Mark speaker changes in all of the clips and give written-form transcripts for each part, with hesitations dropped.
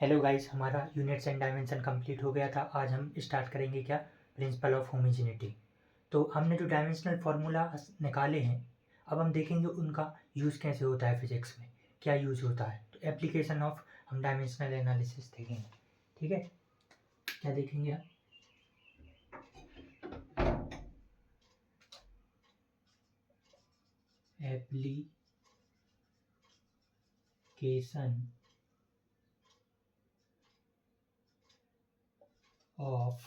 Speaker 1: Hello guys, हमारा units and dimension complete हो गया था। आज हम स्टार्ट करेंगे क्या, प्रिंसिपल ऑफ होमोजेनिटी। तो हमने जो डायमेंशनल फार्मूला निकाले हैं, अब हम देखेंगे उनका यूज़ कैसे होता है फिजिक्स में, क्या यूज़ होता है। तो एप्लीकेशन ऑफ हम डायमेंशनल एनालिसिस देखेंगे। ठीक है, क्या देखेंगे हम? Application of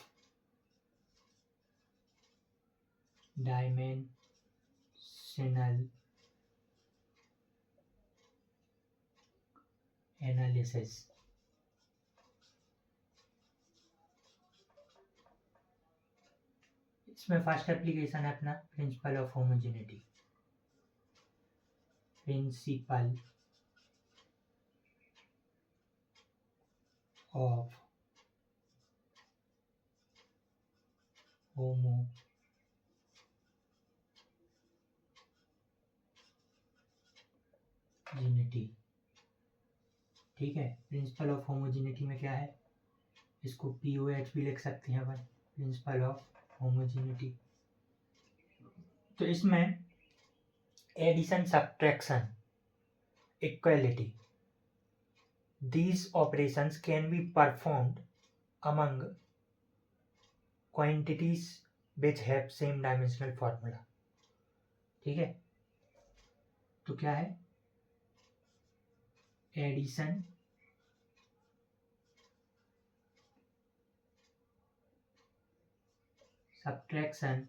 Speaker 1: dimensional analysis. इसमें फर्स्ट एप्लीकेशन है अपना principle of homogeneity. Principle of homogeneity. ठीक है, प्रिंसिपल ऑफ होमोजेनिटी में क्या है, इसको POH भी लिख सकते हैं अपन, प्रिंसिपल ऑफ होमोजेनिटी। तो इसमें addition, subtraction, equality, these operations can be performed among quantities which have same dimensional formula। ठीक है, तो क्या है, addition, subtraction,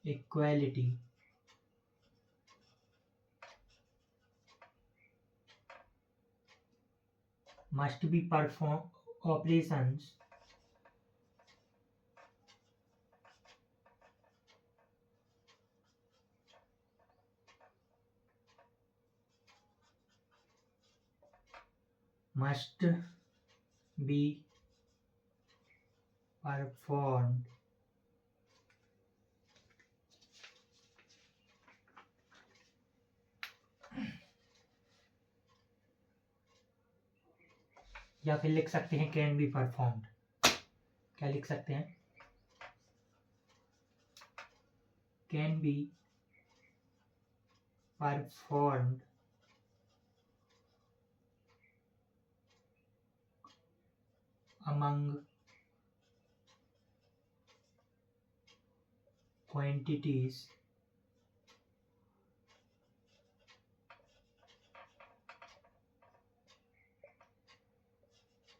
Speaker 1: equality, must be performed operations must be performed या फिर लिख सकते हैं कैन बी परफॉर्म्ड। क्या लिख सकते हैं, can be performed among quantities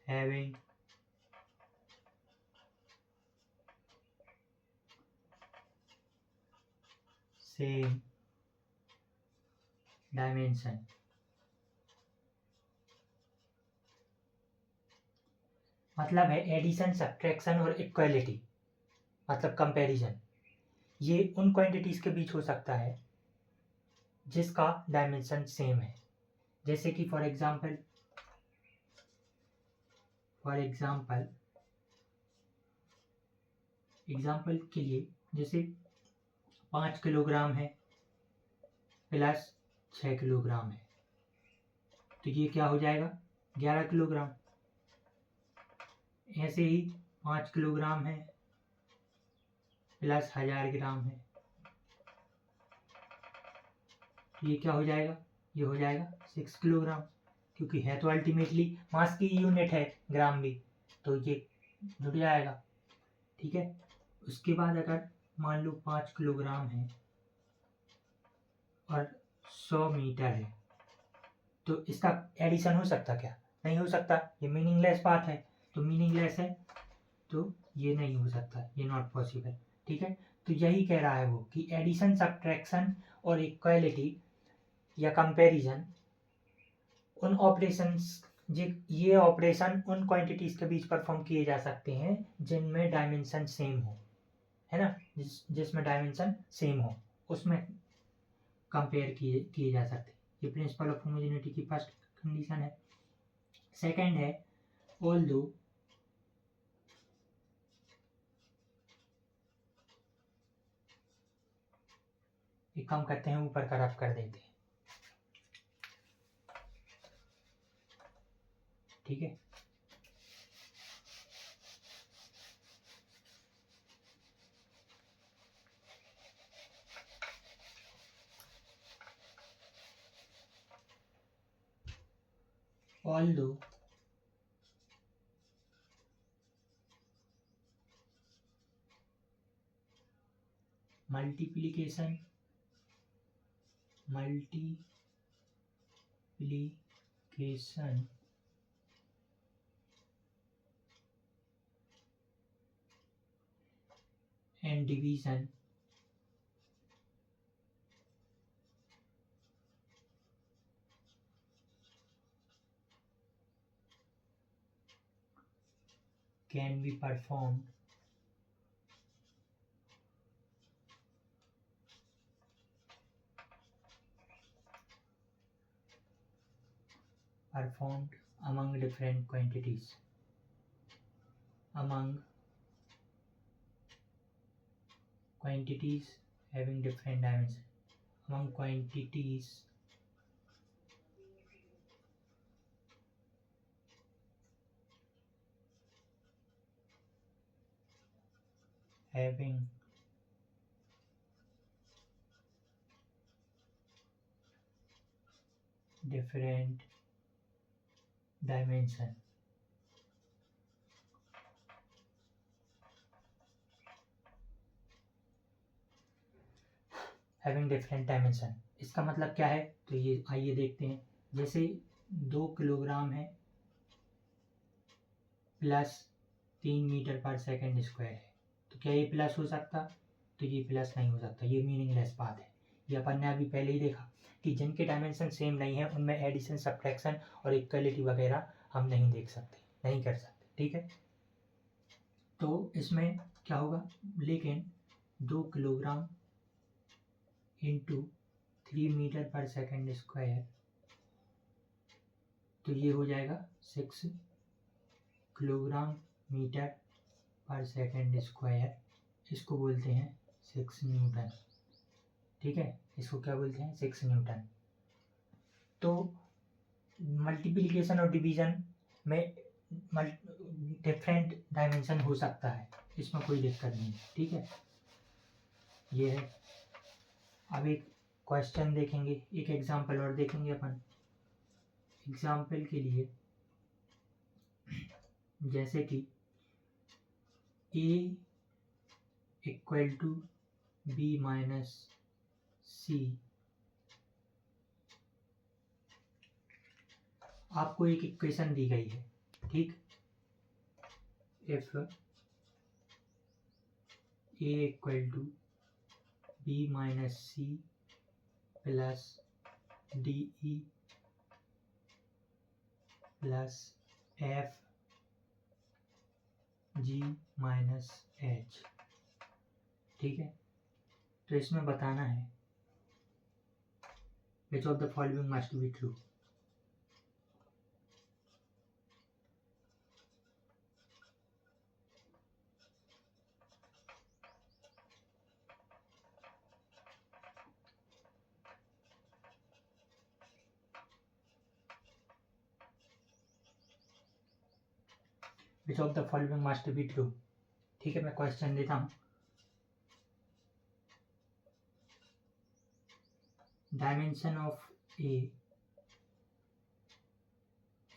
Speaker 1: having same dimension। मतलब है एडिशन, सब्ट्रैक्शन और इक्वलिटी, मतलब कंपैरिजन, ये उन क्वांटिटीज के बीच हो सकता है जिसका डायमेंशन सेम है। जैसे कि फॉर एग्जांपल एग्जांपल के लिए, जैसे 5 किलोग्राम है प्लस 6 किलोग्राम है, तो ये क्या हो जाएगा, 11 किलोग्राम। ऐसे ही 5 किलोग्राम है प्लस 1000 ग्राम है, तो ये क्या हो जाएगा, ये हो जाएगा 6 किलोग्राम, क्योंकि है तो अल्टीमेटली मास की यूनिट है ग्राम भी, तो ये जुड़ जाएगा। ठीक है, उसके बाद अगर मान लो 5 किलोग्राम है और 100 मीटर है, तो इसका एडिशन हो सकता क्या, नहीं हो सकता, ये मीनिंगलेस बात है। तो मीनिंगलेस है तो ये नहीं हो सकता, ये नॉट पॉसिबल। ठीक है, तो यही कह रहा है वो कि एडिशन, सब्ट्रैक्शन और इक्वालिटी या कंपैरिजन उन ऑपरेशंस, ये ऑपरेशन उन क्वांटिटीज के बीच परफॉर्म किए जा सकते हैं जिनमें डायमेंशन सेम हो, है ना, जिसमें डायमेंशन सेम हो उसमें कंपेयर किए जा सकते हैं। ये प्रिंसिपल ऑफ होमोजेनिटी की फर्स्ट कंडीशन है। सेकंड है, ऑल्दो एक काम करते हैं, ऊपर का रफ कर देते हैं, ठीक है। although multiplication and division can be performed among different quantities, having different dimensions, among quantities having different dimension, having different dimension। इसका मतलब क्या है, तो ये आइए देखते हैं। जैसे 2 किलोग्राम है प्लस 3 मीटर पर सेकंड स्क्वायर है, तो क्या ये प्लस हो सकता, तो ये प्लस नहीं हो सकता, ये मीनिंगलेस बात है। ये अपन ने अभी पहले ही देखा कि जिनके डायमेंशन सेम नहीं है उनमें एडिशन, सब्ट्रैक्शन और इक्वलिटी वगैरह हम नहीं देख सकते, नहीं कर सकते, ठीक है। तो इसमें क्या होगा, लेकिन 2 किलोग्राम इंटू 3 मीटर पर सेकंड स्क्वायर, तो ये हो जाएगा 6 किलोग्राम मीटर पर सेकंड स्क्वायर। इसको बोलते हैं 6 न्यूटन, ठीक है। इसको क्या बोलते हैं, 6 न्यूटन। तो मल्टीप्लिकेशन और डिवीजन में डिफरेंट डायमेंशन हो सकता है, इसमें कोई दिक्कत नहीं, ठीक है। ये है। अब एक क्वेश्चन देखेंगे, एक एग्जांपल और देखेंगे अपन। एग्जांपल के लिए जैसे कि a equal to b minus C, आपको एक इक्वेशन दी गई है, ठीक। If a equal to b minus C plus D plus F G minus H, ठीक है। तो इसमें बताना है which of the following must be true. Which of the following must be true, ठीक है। मैं क्वेश्चन देता हूँ। Dimension of A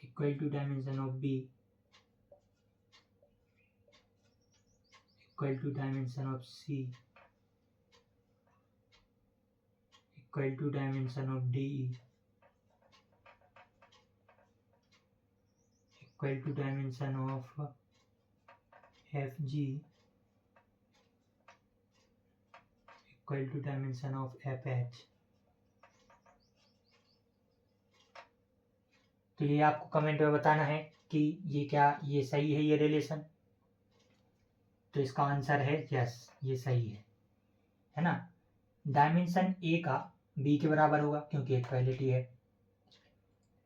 Speaker 1: equal to dimension of B equal to dimension of C equal to dimension of D equal to dimension of F G equal to dimension of F H. तो ये आपको comment में बताना है कि ये क्या, ये सही है ये रिलेशन। तो इसका आंसर है यस, ये सही है ना। डायमेंशन ए का बी के बराबर होगा क्योंकि इक्वालिटी है,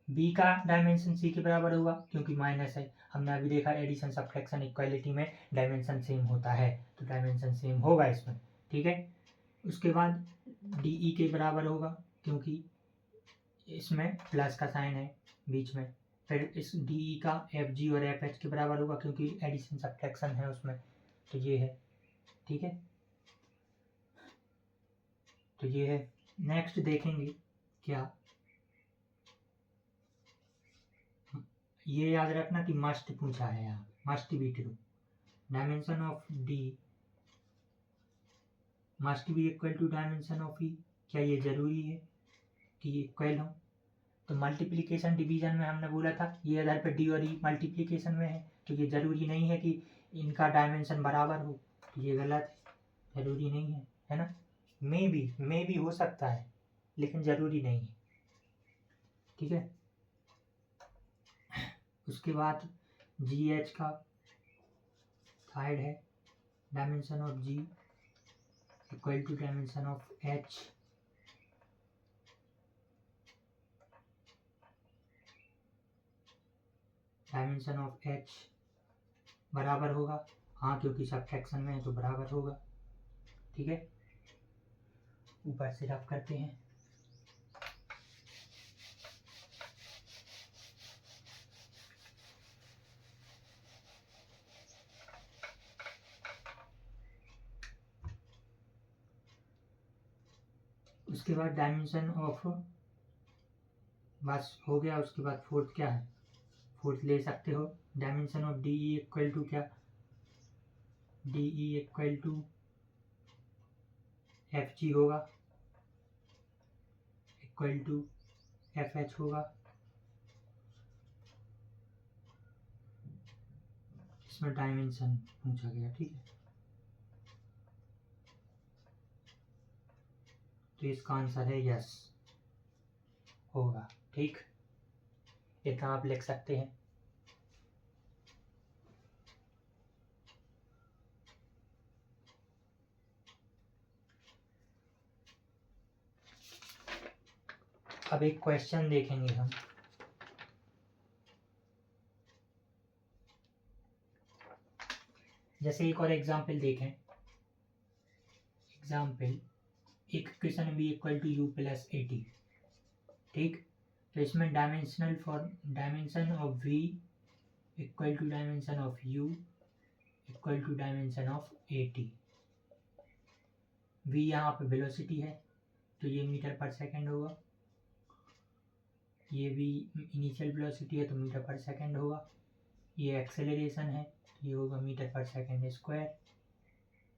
Speaker 1: बी का डायमेंशन सी के बराबर होगा क्योंकि माइनस है। हमने अभी देखा एडिशन, सब्ट्रैक्शन, इक्वालिटी में डायमेंशन सेम होता है, तो डायमेंशन सेम होगा इसमें, ठीक है। उसके बाद डी के बराबर होगा, क्योंकि इसमें प्लस का साइन है बीच में। फिर इस डी का FG और FH के बराबर होगा, क्योंकि एडिशन सब्ट्रैक्शन है उसमें। तो ये है, ठीक है, तो ये है। नेक्स्ट देखेंगे क्या, ये याद रखना कि मस्ट पूछा है यहाँ, must be true. Dimension of D must be equal to dimension of E. क्या ये जरूरी है कि ये इक्वल हो? तो मल्टीप्लिकेशन डिवीजन में हमने बोला था ये इधर पे डी और ई मल्टीप्लिकेशन में है, तो ये जरूरी नहीं है कि इनका डायमेंशन बराबर हो। तो ये गलत है, जरूरी नहीं है ना। मे भी हो सकता है, लेकिन जरूरी नहीं है, ठीक है। उसके बाद GH का थर्ड है, dimension of G equal to dimension of H। Dimension of H बराबर होगा, हाँ क्योंकि सब्ट्रैक्शन में है तो बराबर होगा, ठीक है। ऊपर से रफ करते हैं। उसके बाद डायमेंशन ऑफ, बस हो गया। उसके बाद फोर्थ क्या है, फोर्थ ले सकते हो। Dimension of D equal to क्या, डी इक्वल टू FG होगा इक्वल टू FH होगा। इसमें डायमेंशन पूछा गया, ठीक है। तो इसका आंसर है यस होगा, ठीक। इतना आप लिख सकते हैं। अब एक क्वेश्चन देखेंगे हम। जैसे एक और एग्जाम्पल देखें। एग्जाम्पल, एक question B equal to U plus 80, ठीक। तो इसमें dimensional for dimension of v equal to dimension of u equal to dimension of 80। v यहाँ पे वेलोसिटी है, तो ये मीटर पर सेकंड होगा। ये भी इनिशियल वेलोसिटी है, तो मीटर पर सेकंड होगा। ये एक्सेलरेशन है, तो ये होगा मीटर पर सेकंड स्क्वायर।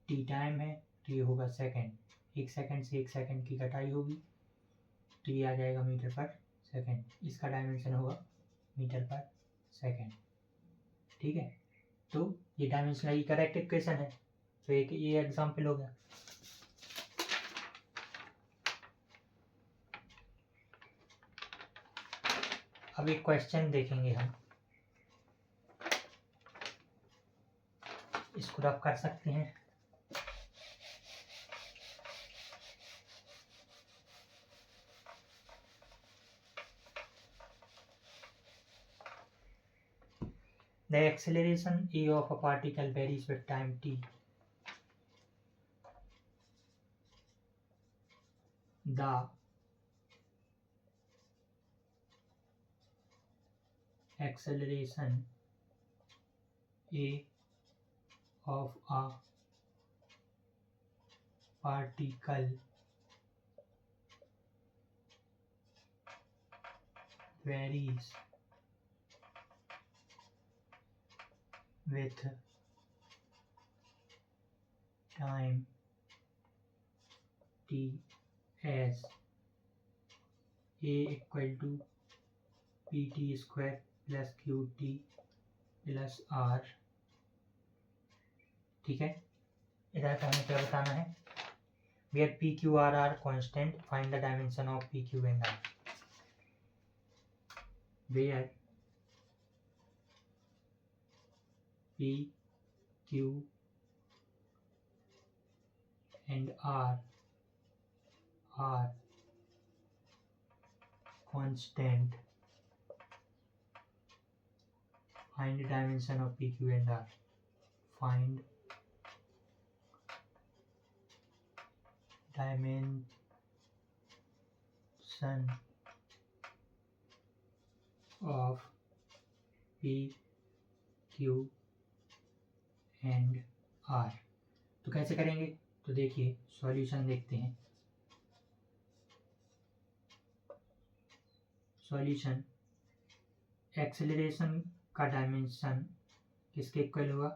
Speaker 1: टी टाइम है, तो ये होगा सेकंड। 1 सेकंड से 1 सेकंड की घटाई होगी, तो ये आ जाएगा मीटर पर सेकंड। इसका डायमेंशन होगा मीटर पर सेकंड, ठीक है। तो ये डायमेंशनली करेक्ट इक्वेशन है। तो एक ये एग्जाम्पल हो गया। अब एक क्वेश्चन देखेंगे हम, इसको रफ कर सकते हैं। The acceleration a of a particle varies with time t. The acceleration a of a particle varies with time t as a equal to pt square plus qt plus r, ठीक है। इधर का हमें क्या बताना है, where p q r are constant, find the dimension of p q and r। where p q and r are constant, find the dimension of p q and r। find dimension of P Q and R. तो कैसे करेंगे, तो देखिए solution देखते हैं। Solution, acceleration का dimension किसके equal होगा,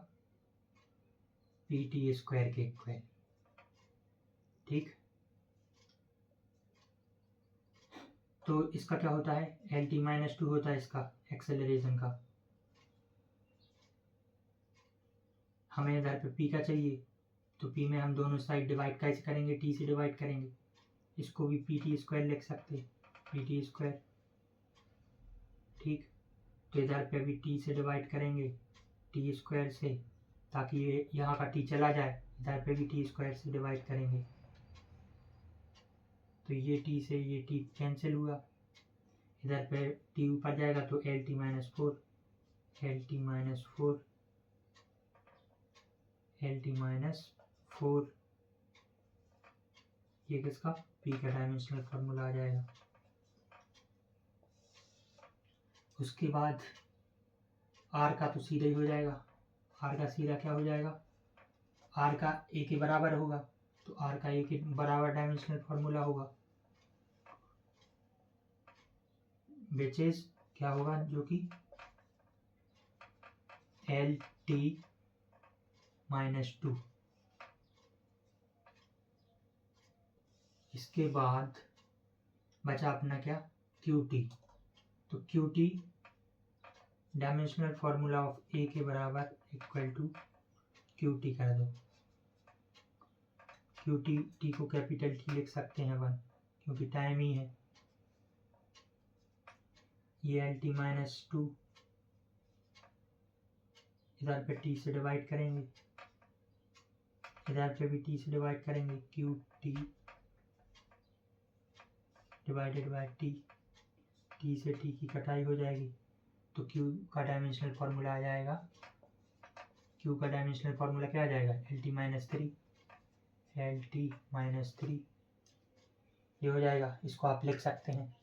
Speaker 1: पी टी स्क्वायर के इक्वल। ठीक, तो इसका क्या होता है, एल टी माइनस टू होता है इसका एक्सेलरेशन का। हमें इधर पे पी का चाहिए, तो पी में हम दोनों साइड डिवाइड कैसे करेंगे, टी से डिवाइड करेंगे। इसको भी पी टी स्क्वायर लिख सकते हैं, पी टी स्क्वायर। ठीक, तो इधर पे भी टी से डिवाइड करेंगे टी स्क्वायर से, ताकि ये यहाँ का टी चला जाए। इधर पे भी टी स्क्वायर से डिवाइड करेंगे, तो ये टी से ये टी कैंसिल हुआ। इधर पे टी ऊपर जाएगा तो L T minus four, L T minus four, L T minus four, ये किसका, पी का डायमेंशनल फार्मूला आ जाएगा। उसके बाद आर का तो सीधा ही हो जाएगा, आर का सीधा क्या हो जाएगा, आर का ए के बराबर होगा, तो आर का ए के बराबर डायमेंशनल फार्मूला होगा, विच इज क्या होगा, जो कि एल टी माइनस टू। इसके बाद बचा अपना क्या, क्यू टी। तो Q T dimensional formula of A के बराबर इक्वल टू क्यू टी कर दो। क्यू टी, टी को कैपिटल टी लिख सकते हैं 1, क्योंकि टाइम ही है। ये एल टी माइनस टू, इधर पे टी से डिवाइड करेंगे, इधर पे भी टी से डिवाइड करेंगे, Q T divided by T, T से टी की कटाई हो जाएगी, तो क्यू का डायमेंशनल फार्मूला आ जाएगा, क्यू का डायमेंशनल फार्मूला क्या आ जाएगा, L T minus three, L T minus three, ये हो जाएगा। इसको आप लिख सकते हैं,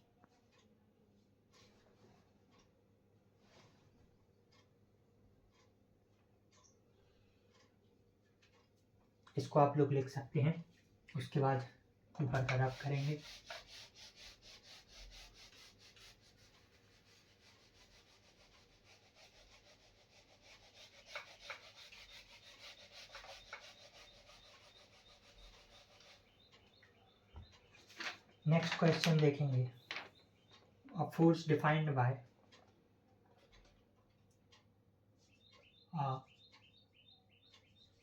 Speaker 1: इसको आप लोग लिख सकते हैं। उसके बाद ऊपर का रब करेंगे, नेक्स्ट क्वेश्चन देखेंगे। A force defined by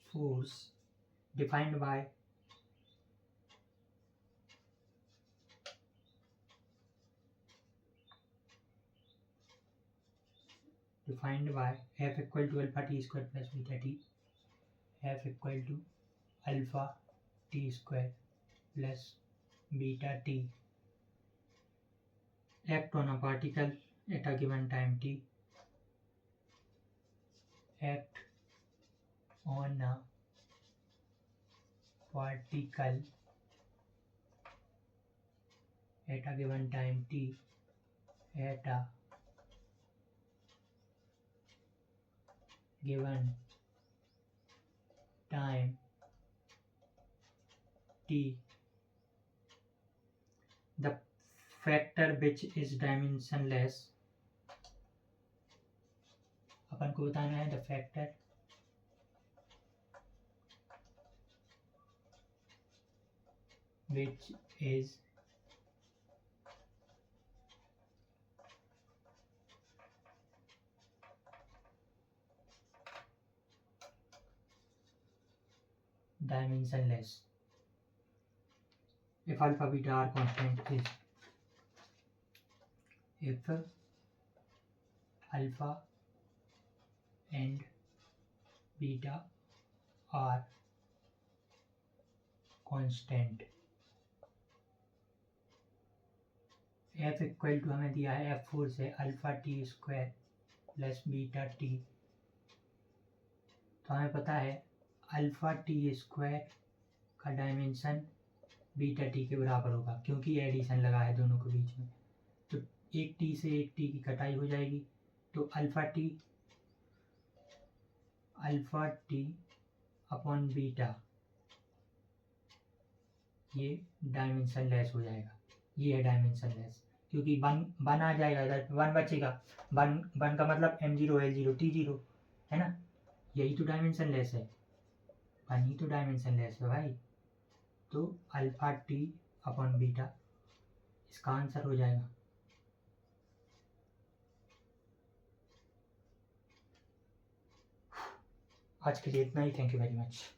Speaker 1: force defined by f equal to alpha t square plus beta t, f equal to alpha t square plus beta t, act on a particle at a given time t, act on a particle at a given time t at a given time t, the factor which is dimensionless, अपन को बताना है the factor which is dimensionless if alpha beta are constant is, if alpha and beta are constant, f equal to हमें दिया है f force है alpha T square plus beta T, तो हमें पता है अल्फा टी स्क्वायर का dimension beta T के बराबर होगा, क्योंकि एडिशन लगा है दोनों के बीच में। तो एक टी से एक टी की कटाई हो जाएगी, तो अल्फा टी अपॉन बीटा ये डायमेंशन लेस हो जाएगा। ये है डायमेंशन लेस, क्योंकि वन आ जाएगा, इधर वन बचेगा। वन का मतलब M0 L0 T0 है ना, यही तो डायमेंशन लेस है, वन ही तो डायमेंशन लेस है भाई। तो अल्फा टी अपॉन बीटा इसका आंसर हो जाएगा। आज के लिए इतना ही। Thank you very much.